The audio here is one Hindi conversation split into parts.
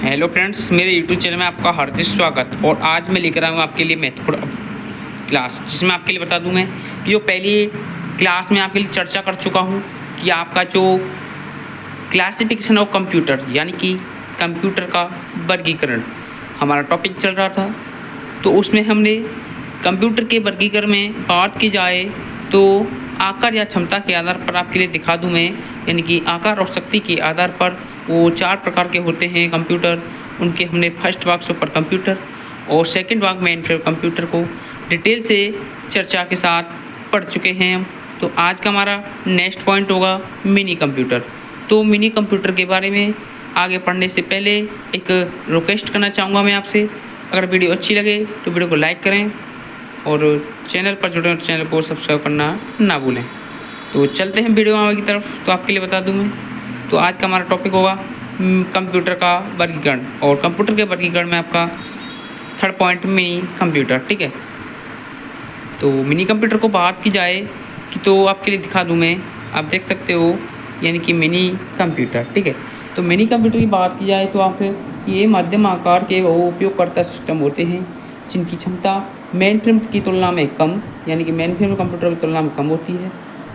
हेलो फ्रेंड्स, मेरे यूट्यूब चैनल में आपका हार्दिक स्वागत। और आज मैं लेकर आया हूँ आपके लिए महत्वपूर्ण क्लास, जिसमें आपके लिए बता दूँ मैं कि जो पहली क्लास में आपके लिए चर्चा कर चुका हूँ कि आपका जो क्लासिफिकेशन ऑफ कंप्यूटर यानी कि कंप्यूटर का वर्गीकरण हमारा टॉपिक चल रहा था। तो उसमें हमने कंप्यूटर के वर्गीकरण में बात की जाए तो आकार या क्षमता के आधार पर आपके लिए दिखा दूँ मैं, यानी कि आकार और शक्ति के आधार पर वो 4 प्रकार के होते हैं कंप्यूटर। उनके हमने फर्स्ट भाग सुपर कंप्यूटर और सेकंड भाग मेन फ्रेम कंप्यूटर को डिटेल से चर्चा के साथ पढ़ चुके हैं हम। तो आज का हमारा नेक्स्ट पॉइंट होगा मिनी कंप्यूटर। तो मिनी कंप्यूटर के बारे में आगे पढ़ने से पहले एक रिक्वेस्ट करना चाहूँगा मैं आपसे, अगर वीडियो अच्छी लगे तो वीडियो को लाइक करें और चैनल पर जुड़े तो चैनल को सब्सक्राइब करना ना भूलें। तो चलते हैं वीडियो आगे की तरफ। तो आपके लिए बता दूं मैं, तो आज का हमारा टॉपिक होगा कंप्यूटर का वर्गीकरण, और कंप्यूटर के वर्गीकरण में आपका थर्ड पॉइंट मिनी कंप्यूटर। ठीक है, तो मिनी कंप्यूटर को बात की जाए कि तो आपके लिए दिखा दूं मैं, आप देख सकते हो, यानी कि मिनी कंप्यूटर। ठीक है, तो मिनी कंप्यूटर की बात की जाए तो आप ये मध्यम आकार के वो उपयोगकर्ता सिस्टम होते हैं जिनकी क्षमता मेन फ्रेम की तुलना में कम, यानी कि मेन फ्रेम कंप्यूटर की तुलना में कम होती है,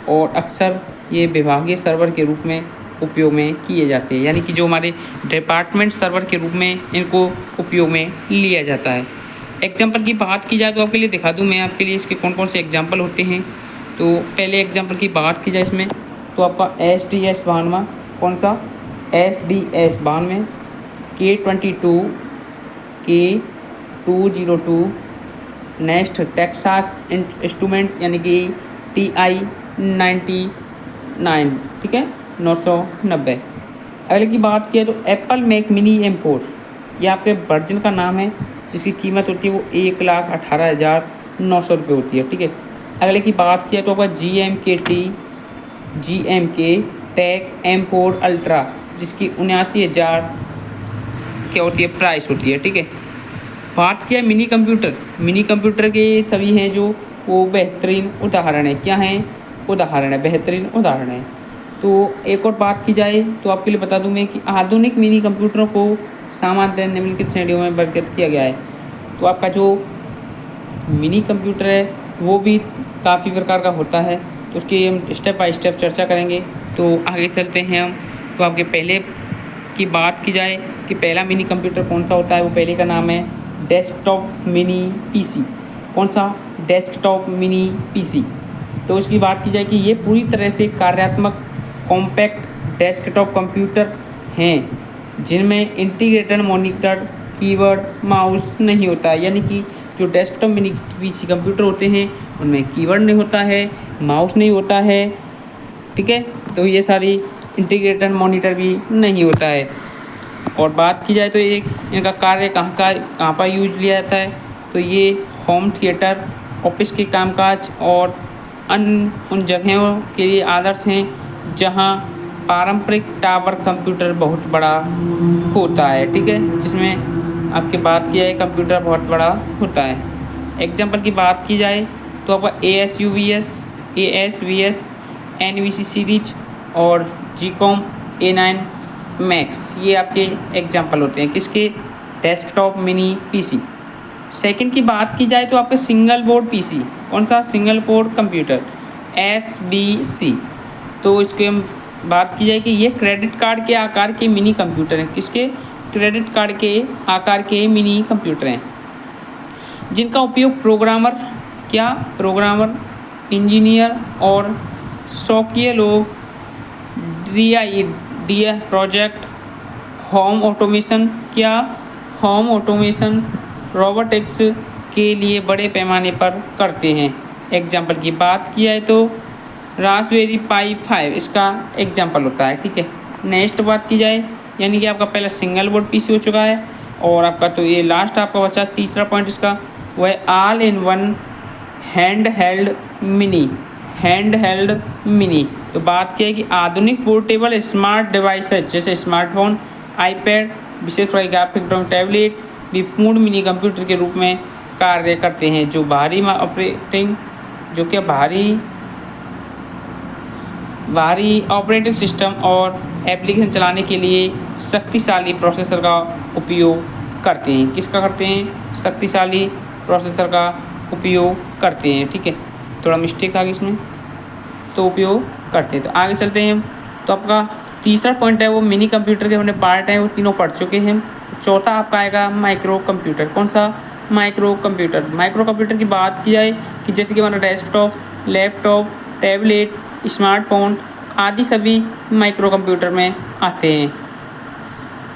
और अक्सर ये विभागीय सर्वर के रूप में उपयोग में किए जाते हैं, यानी कि जो हमारे डिपार्टमेंट सर्वर के रूप में इनको उपयोग में लिया जाता है। एग्जाम्पल की बात की जाए तो आपके लिए दिखा दूं मैं, आपके लिए इसके कौन कौन से एग्जाम्पल होते हैं। तो पहले एग्जाम्पल की बात की जाए इसमें तो आपका SDS92, कौन सा SDS92, K22, K202, next Texas instrument यानी कि TI-99, ठीक है, 990। अगले की बात किया तो एप्पल मैक मिनी M4, ये आपके वर्जन का नाम है जिसकी कीमत होती है वो 1,18,900 होती है। ठीक है, अगले की बात किया तो आपका GMK टेक M4 अल्ट्रा, जिसकी 79,000 क्या होती है प्राइस होती है। ठीक है, बात किया मिनी कंप्यूटर के सभी हैं जो वो बेहतरीन उदाहरण है। क्या हैं? उदाहरण है, बेहतरीन उदाहरण है। तो एक और बात की जाए तो आपके लिए बता दूं मैं कि आधुनिक मिनी कंप्यूटरों को सामान्यतः निम्नलिखित श्रेणियों में वर्गीकृत किया गया है। तो आपका जो मिनी कंप्यूटर है वो भी काफ़ी प्रकार का होता है, तो उसकी हम स्टेप बाय स्टेप चर्चा करेंगे। तो आगे चलते हैं हम। तो आपके पहले की बात की जाए कि पहला मिनी कंप्यूटर कौन सा होता है, वो पहले का नाम है डेस्कटॉप मिनी पीसी। कौन सा? Desktop mini PC. तो उसकी बात की जाए कि ये पूरी तरह से कार्यात्मक कॉम्पैक्ट डेस्कटॉप कंप्यूटर हैं जिनमें इंटीग्रेटेड मॉनिटर, कीबोर्ड, माउस नहीं होता है, यानी कि जो डेस्कटॉप मिनी पीसी कंप्यूटर होते हैं उनमें कीबोर्ड नहीं होता है, माउस नहीं होता है। ठीक है, तो ये सारी इंटीग्रेटेड मॉनिटर भी नहीं होता है। और बात की जाए तो एक इनका कार्य कहाँ पर यूज लिया जाता है, तो ये होम थिएटर, ऑफिस के कामकाज और अन्य उन जगहों के लिए आदर्श हैं जहां पारंपरिक टावर कंप्यूटर बहुत बड़ा होता है। ठीक है, जिसमें आपकी बात की जाए कंप्यूटर बहुत बड़ा होता है। एग्जाम्पल की बात की जाए तो आपका ASVS, NVC सीरीज और GCOM A9 मैक्स, ये आपके एग्जाम्पल होते हैं किसके? Desktop mini PC. सेकंड की बात की जाए तो आपके सिंगल बोर्ड पीसी, कौन सा? Single board computer, SBC। तो इसके हम बात की जाए कि ये क्रेडिट कार्ड के आकार के मिनी कंप्यूटर हैं। किसके? क्रेडिट कार्ड के आकार के मिनी कंप्यूटर हैं जिनका उपयोग प्रोग्रामर, इंजीनियर और शौकिया लोग DIY project, home automation, robotics के लिए बड़े पैमाने पर करते हैं। एग्जाम्पल की बात की जाए तो रास्पबेरी पाई 5 इसका एग्जाम्पल होता है। ठीक है, नेक्स्ट बात की जाए, यानी कि आपका पहला सिंगल बोर्ड पीसी हो चुका है, और आपका तो ये लास्ट आपका बचा तीसरा पॉइंट इसका, वह है all in one hand held mini. तो बात क्या है कि आधुनिक पोर्टेबल स्मार्ट डिवाइसेज जैसे स्मार्टफोन, आईपैड, विशेष ग्राफिक ड्राइंग टैबलेट भी पूर्ण मिनी कंप्यूटर के रूप में कार्य करते हैं, जो भारी ऑपरेटिंग सिस्टम और एप्लीकेशन चलाने के लिए शक्तिशाली प्रोसेसर का उपयोग करते हैं। किसका करते हैं? शक्तिशाली प्रोसेसर का उपयोग करते हैं। ठीक है, थोड़ा मिस्टेक आ गई इसमें, तो उपयोग करते हैं। तो आगे चलते हैं हम। तो आपका तीसरा पॉइंट है वो मिनी कंप्यूटर के अपने पार्ट हैं वो तीनों पढ़ चुके हैं। चौथा आपका आएगा माइक्रो कंप्यूटर। कौन सा? Micro computer. माइक्रो कंप्यूटर की बात की जाए कि जैसे कि हमारा डेस्कटॉप, लैपटॉप, टैबलेट, स्मार्टफोन आदि सभी माइक्रो कंप्यूटर में आते हैं।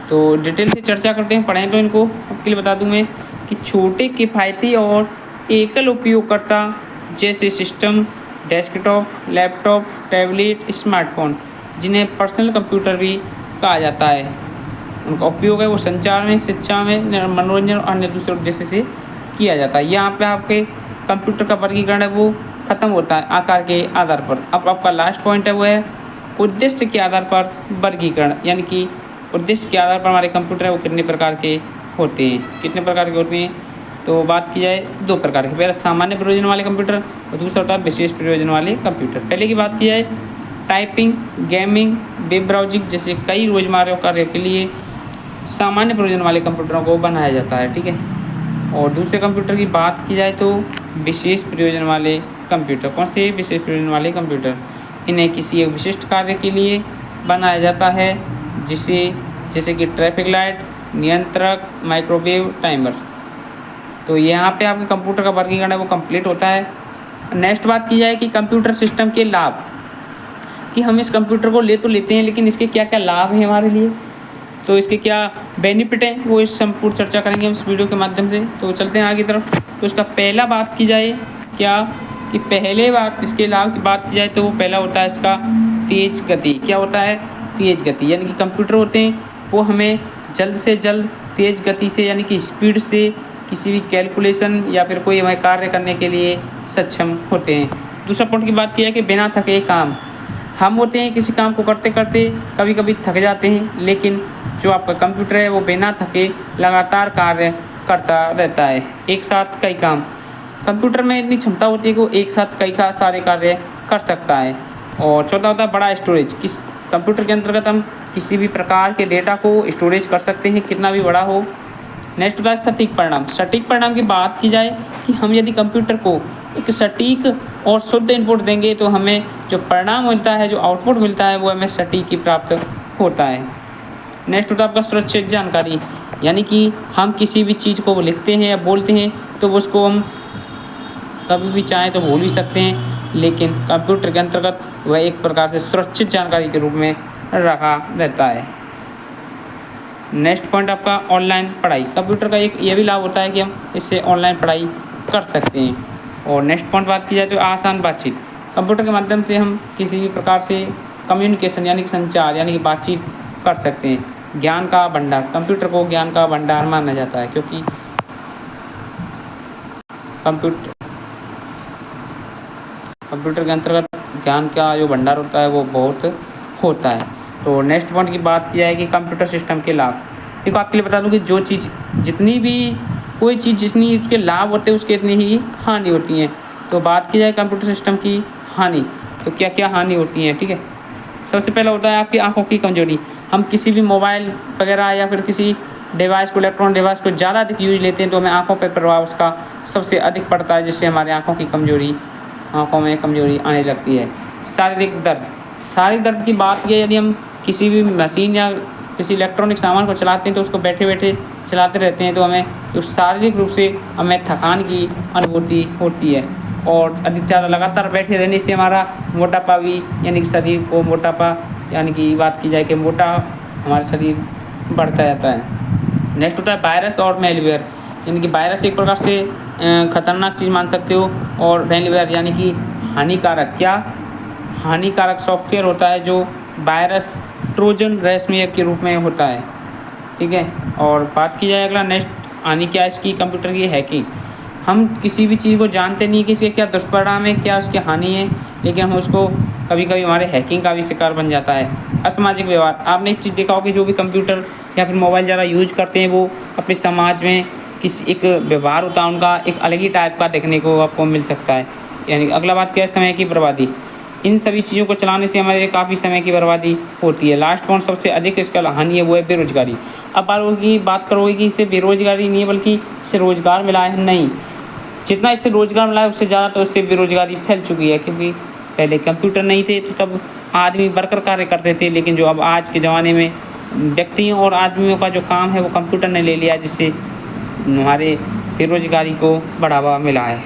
तो डिटेल से चर्चा करते हैं, पढ़ें तो इनको आपके लिए बता दूं मैं कि छोटे, किफ़ायती और एकल उपयोगकर्ता जैसे system, desktop, laptop, tablet, smartphone जिन्हें पर्सनल कंप्यूटर भी कहा जाता है, उनका उपयोग है वो संचार में, शिक्षा में, मनोरंजन और अन्य दूसरे उद्देश्य से किया जाता है। यहाँ पे आपके कंप्यूटर का वर्गीकरण है वो ख़त्म होता है आकार के आधार पर। अब आपका लास्ट पॉइंट है वो है उद्देश्य के आधार पर वर्गीकरण, यानी कि उद्देश्य के आधार पर हमारे कंप्यूटर है वो कितने प्रकार के होते हैं। कितने प्रकार के होते हैं? तो बात की जाए 2 प्रकार के। पहला सामान्य प्रयोजन वाले कंप्यूटर और दूसरा होता है विशेष प्रयोजन वाले कंप्यूटर। पहले की बात की जाए टाइपिंग, गेमिंग, वेब ब्राउजिंग जैसे कई रोजमर्रा कार्यों के लिए सामान्य प्रयोजन वाले कंप्यूटरों को बनाया जाता है। ठीक है, और दूसरे कंप्यूटर की बात की जाए तो विशेष प्रयोजन वाले कंप्यूटर। कौन से विशेष प्रयोजन वाले कंप्यूटर? इन्हें किसी एक विशिष्ट कार्य के लिए बनाया जाता है, जैसे कि ट्रैफिक लाइट, नियंत्रक, माइक्रोवेव, टाइमर। तो यहाँ पे आपके कंप्यूटर का वर्गीकरण है वो कंप्लीट होता है। नेक्स्ट बात की जाए कि कंप्यूटर सिस्टम के लाभ, कि हम इस कंप्यूटर को ले तो लेते हैं लेकिन इसके क्या क्या लाभ हैं हमारे लिए, तो इसके क्या बेनिफिट हैं वो इस संपूर्ण चर्चा करेंगे हम इस वीडियो के माध्यम से। तो चलते हैं आगे तरफ। तो इसका पहला बात की जाए क्या कि पहले बात इसके लाभ की बात की जाए तो वो पहला होता है इसका तेज गति। क्या होता है? तेज गति, यानी कि कंप्यूटर होते हैं वो हमें जल्द से जल्द तेज गति से यानी कि स्पीड से किसी भी कैलकुलेशन या फिर कोई हमें कार्य करने के लिए सक्षम होते हैं। दूसरा पॉइंट की बात की है कि बिना थके काम, हम होते हैं किसी काम को करते करते कभी कभी थक जाते हैं, लेकिन जो आपका कंप्यूटर है वो बिना थके लगातार कार्य करता रहता है, एक साथ कई काम। कंप्यूटर में इतनी क्षमता होती है कि वो एक साथ कई सारे कार्य कर सकता है। और चौथा होता है बड़ा स्टोरेज। किस कंप्यूटर के अंतर्गत हम किसी भी प्रकार के डेटा को स्टोरेज कर सकते हैं, कितना भी बड़ा हो। नेक्स्ट होता है सटीक परिणाम। सटीक परिणाम की बात की जाए कि हम यदि कंप्यूटर को एक सटीक और शुद्ध इनपुट देंगे तो हमें जो परिणाम मिलता है, जो आउटपुट मिलता है वो हमें सटीक ही प्राप्त होता है। नेक्स्ट होता है आपका सुरक्षित जानकारी, यानी कि हम किसी भी चीज़ को लिखते हैं या बोलते हैं तो उसको हम कभी भी चाहें तो भूल भी सकते हैं, लेकिन कंप्यूटर के अंतर्गत वह एक प्रकार से सुरक्षित जानकारी के रूप में रखा रहता है। नेक्स्ट पॉइंट आपका ऑनलाइन पढ़ाई। कंप्यूटर का एक ये भी लाभ होता है कि हम इससे ऑनलाइन पढ़ाई कर सकते हैं। और नेक्स्ट पॉइंट बात की जाए तो आसान बातचीत। कंप्यूटर के माध्यम से हम किसी भी प्रकार से कम्युनिकेशन यानी कि संचार यानी कि बातचीत कर सकते हैं। ज्ञान का भंडार, कंप्यूटर को ज्ञान का भंडार माना जाता है क्योंकि कंप्यूटर के अंतर्गत ज्ञान का जो भंडार होता है वो बहुत होता है। तो नेक्स्ट पॉइंट की बात की जाए कि कंप्यूटर सिस्टम के लाभ। देखो आपके लिए बता दूं कि जो चीज़ जितनी भी कोई चीज़ जितनी उसके लाभ होते हैं उसके इतनी ही हानि होती हैं। तो बात की जाए कंप्यूटर सिस्टम की हानि, तो क्या क्या हानि होती हैं। ठीक है, सबसे पहला होता है आपकी आँखों की कमजोरी। हम किसी भी मोबाइल वगैरह या फिर किसी डिवाइस को, इलेक्ट्रॉनिक डिवाइस को ज़्यादा अधिक यूज लेते हैं तो हमें आँखों पर प्रभाव उसका सबसे अधिक पड़ता है, जिससे हमारे आँखों में कमजोरी आने लगती है। शारीरिक दर्द की बात की यदि हम किसी भी मशीन या किसी इलेक्ट्रॉनिक सामान को चलाते हैं तो उसको बैठे बैठे चलाते रहते हैं तो हमें उस शारीरिक रूप से हमें थकान की अनुभूति होती है। और अधिक ज़्यादा लगातार बैठे रहने से हमारा मोटापा भी यानी कि शरीर को मोटापा यानी कि बात की जाए कि मोटा हमारा शरीर बढ़ता जाता है। नेक्स्ट होता है वायरस और मैलवेयर, यानी कि वायरस एक प्रकार से ख़तरनाक चीज़ मान सकते हो और मैलवेयर यानी कि हानिकारक। क्या हानिकारक सॉफ्टवेयर होता है जो वायरस, ट्रोजन, रैंसमवेयर के रूप में होता है। ठीक है, और बात की जाए अगला नेक्स्ट हानि क्या है इसकी कंप्यूटर की, हैकिंग। हम किसी भी चीज़ को जानते नहीं कि इसके क्या दुष्परिणाम है, क्या उसकी हानि है, लेकिन हम उसको कभी कभी हमारे हैकिंग का भी शिकार बन जाता है। असामाजिक व्यवहार, आपने एक चीज़ देखा होगा कि जो भी कंप्यूटर या फिर मोबाइल ज़्यादा यूज करते हैं वो अपने समाज में किसी एक व्यवहार होता है उनका एक अलग ही टाइप का देखने को आपको मिल सकता है। यानी अगला बात क्या है, समय की बर्बादी। इन सभी चीज़ों को चलाने से हमारे काफ़ी समय की बर्बादी होती है। लास्ट पॉइंट सबसे अधिक इसका हानि है वो है बेरोजगारी। अब बात करोगे कि इससे बेरोजगारी नहीं है बल्कि इससे रोजगार मिला है, नहीं। जितना इससे रोजगार मिला है उससे ज़्यादा तो इससे बेरोजगारी फैल चुकी है, क्योंकि पहले कंप्यूटर नहीं थे तो तब आदमी वर्कर कार्य करते थे, लेकिन जो अब आज के ज़माने में व्यक्तियों और आदमियों का जो काम है वो कंप्यूटर ने ले लिया, जिससे हमारे बेरोजगारी को बढ़ावा मिला है।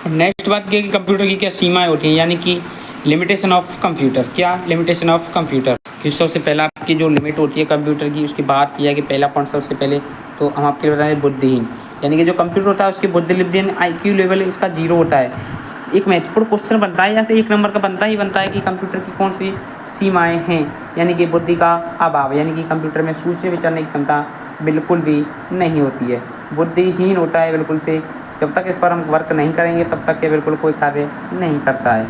नेक्स्ट बात की कि कंप्यूटर की क्या सीमाएं होती हैं, यानी कि लिमिटेशन ऑफ कंप्यूटर। क्या लिमिटेशन ऑफ कंप्यूटर कि सबसे पहला आपकी जो लिमिट होती है कंप्यूटर की, उसकी बात किया कि पहला पॉइंट सबसे पहले तो हम आपके बताएं बुद्धिहीन, यानी कि जो कंप्यूटर होता है उसकी बुद्धिहीन IQ लेवल इसका 0 होता है। एक महत्वपूर्ण क्वेश्चन बनता है, या से 1 नंबर का बनता है कि कंप्यूटर की कौन सी सीमाएँ हैं, यानी कि बुद्धि का अभाव, यानी कि कंप्यूटर में सोचने विचारने की क्षमता बिल्कुल भी नहीं होती है, बुद्धिहीन होता है बिल्कुल से। जब तक इस पर हम वर्क नहीं करेंगे तब तक ये बिल्कुल कोई कार्य नहीं करता है।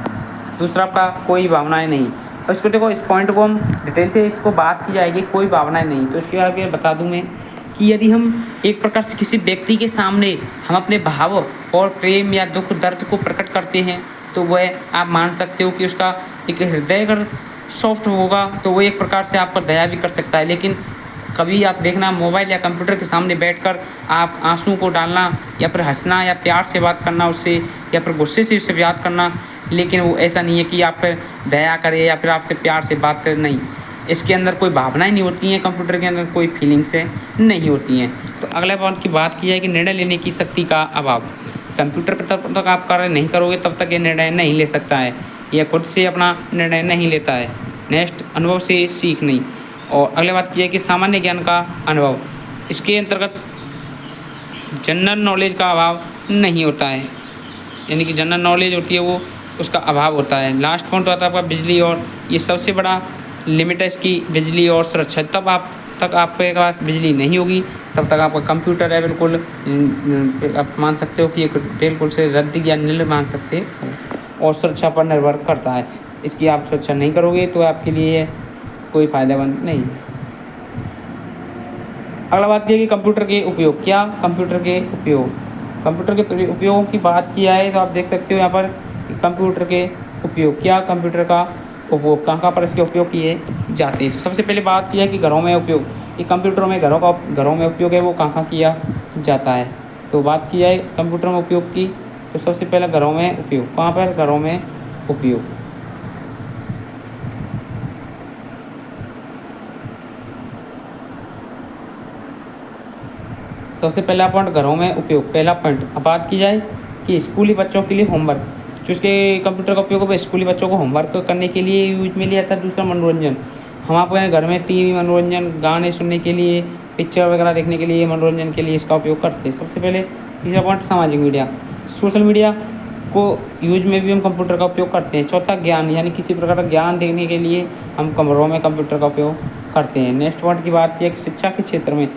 दूसरा आपका कोई भावनाएं नहीं। और इसको देखो, इस पॉइंट को हम डिटेल से इसको बात की जाएगी, कोई भावनाएं नहीं। तो इसके आगे बता दूं मैं कि यदि हम एक प्रकार से किसी व्यक्ति के सामने हम अपने भाव और प्रेम या दुख दर्द को प्रकट करते हैं तो वह आप मान सकते हो कि उसका एक हृदय अगर सॉफ्ट होगा तो वो एक प्रकार से आप पर दया भी कर सकता है। लेकिन कभी आप देखना मोबाइल या कंप्यूटर के सामने बैठकर आप आंसू को डालना या फिर हंसना या प्यार से बात करना उससे, या फिर गुस्से से उससे बात करना, लेकिन वो ऐसा नहीं है कि आप पर दया करे या फिर आपसे प्यार से बात करे, नहीं। इसके अंदर कोई भावनाएं नहीं होती हैं, कंप्यूटर के अंदर कोई फीलिंग्स नहीं होती हैं। तो अगले पॉइंट की बात की जाए कि निर्णय लेने की शक्ति का अभाव। कंप्यूटर पर तब तक आप कार्य नहीं करोगे तब तक ये निर्णय नहीं ले सकता है, यह खुद से अपना निर्णय नहीं लेता है। नेक्स्ट, अनुभव से सीख नहीं। और अगले बात की है कि सामान्य ज्ञान का अनुभव, इसके अंतर्गत जनरल नॉलेज का अभाव नहीं होता है, यानी कि जनरल नॉलेज होती है वो उसका अभाव होता है। लास्ट पॉइंट आता है आपका बिजली, और ये सबसे बड़ा लिमिट है इसकी, बिजली और सुरक्षा। तब आपके पास बिजली नहीं होगी तब तक आपका कंप्यूटर है बिल्कुल आप मान सकते हो कि एक बिल्कुल से रद्द या नील मान सकते हो, और सुरक्षा पर निर्भर करता है। इसकी आप सुरक्षा नहीं करोगे तो आपके लिए कोई फ़ायदेमंद नहीं है। अगला बात यह कि कंप्यूटर के उपयोग। क्या कंप्यूटर के उपयोगों की बात किया है तो आप देख सकते हो यहाँ पर कंप्यूटर के उपयोग। क्या कंप्यूटर का उपयोग कहाँ पर इसके उपयोग किए जाते हैं। सबसे पहले बात किया है कि घरों में उपयोग, कि कंप्यूटरों में घरों में उपयोग है वो कहाँ किया जाता है। तो बात किया है कंप्यूटर में उपयोग की, तो सबसे पहले घरों में उपयोग। कहाँ पर? घरों में उपयोग। सबसे पहला पॉइंट घरों में उपयोग, पहला पॉइंट। अब बात की जाए कि स्कूली बच्चों के लिए होमवर्क, जो उसके कंप्यूटर का उपयोग है स्कूली बच्चों को होमवर्क करने के लिए यूज में लिया था। दूसरा मनोरंजन, हम आपके घर में टीवी मनोरंजन, गाने सुनने के लिए, पिक्चर वगैरह देखने के लिए, मनोरंजन के लिए इसका उपयोग करते हैं। सबसे पहले तीसरा पॉइंट सामाजिक मीडिया, सोशल मीडिया को यूज में भी हम कंप्यूटर का उपयोग करते हैं। चौथा ज्ञान, यानी किसी प्रकार का ज्ञान देखने के लिए हम कमरों में कंप्यूटर का उपयोग करते हैं। नेक्स्ट पॉइंट की बात की है कि शिक्षा के क्षेत्र में